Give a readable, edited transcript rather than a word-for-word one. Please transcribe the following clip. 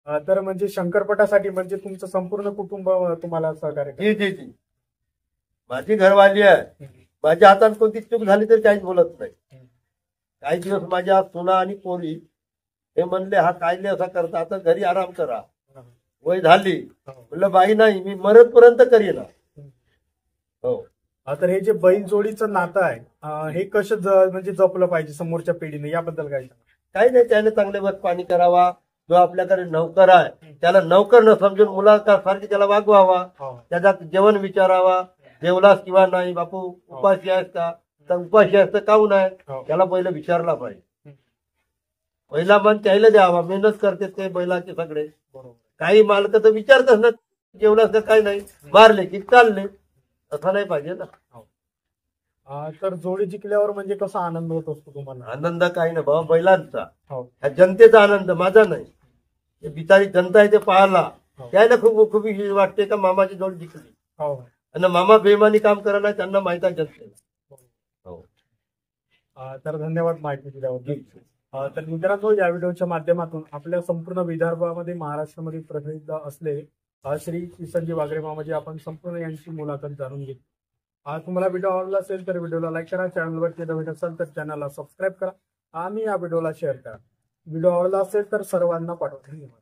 तर म्हणजे शंकरपटासाठी म्हणजे तुमचं संपूर्ण कुटुंब तुम्हाला सहकार्य करतं? जी जी जी, माझी घरवाली आहे. माझ्या हातात कोणती चूक झाली तरी काहीच बोलत नाही. काही दिवस माझ्या सुना आणि पोरी हे म्हणले हा कायले असा करता, आता घरी आराम करा, वय झाली. म्हणलं बाई नाही, मी मरतपर्यंत करीन. हो. तर हे जे बैल जोडीचं नातं आहे हे कसं म्हणजे जपलं पाहिजे समोरच्या पिढीने, याबद्दल काय सांगा? काही नाही, त्याने चांगले वत पाणी करावा. जो आपल्याकडे नौकर आहे त्याला नौकर न समजून मुलासारखी त्याला वागवावा. त्याचा जेवण विचारावा, जेवलास किंवा नाही, बापू उपाशी आहेस का, तर उपाशी आहेस तर काहून आहे, त्याला पहिलं विचारला पाहिजे. पहिला मन त्याला द्यावा. मेहनत करते ते बैलाचे सगळे. काही मालक तर विचारतच ना, जेवलास तर काही नाही, मारले की चालले, असं नाही पाहिजे ना. तर जोडी जिंकल्यावर म्हणजे कसा आनंद होत असतो तुम्हाला? आनंद काही नाही बाबा, बैलांचा, ह्या जनतेचा आनंद, माझा नाही. बिचारी जनता आहे ते पाहायला, त्याला खूप खूप वाटते का मामाची जोड जिंकली. आणि मामा बेमानी काम करायला त्यांना माहित आहे जनतेला. तर धन्यवाद माहिती दिल्याबद्दल. तर मित्रांनो, या व्हिडिओच्या माध्यमातून आपल्या संपूर्ण विदर्भामध्ये, महाराष्ट्रामध्ये प्रसिद्ध असलेले श्री किसनजी वागरे मामाजी आपण संपूर्ण यांची मुलाखत जाणून घेतली. तुम्हाला व्हिडिओ आवडला असेल तर व्हिडिओला लाईक करा, चॅनलवरती नवीन असेल तर चॅनलला सबस्क्राईब करा आणि या व्हिडिओला शेअर करा. व्हिडिओ आवडला असेल तर सर्वांना पाठवा. धन्यवाद.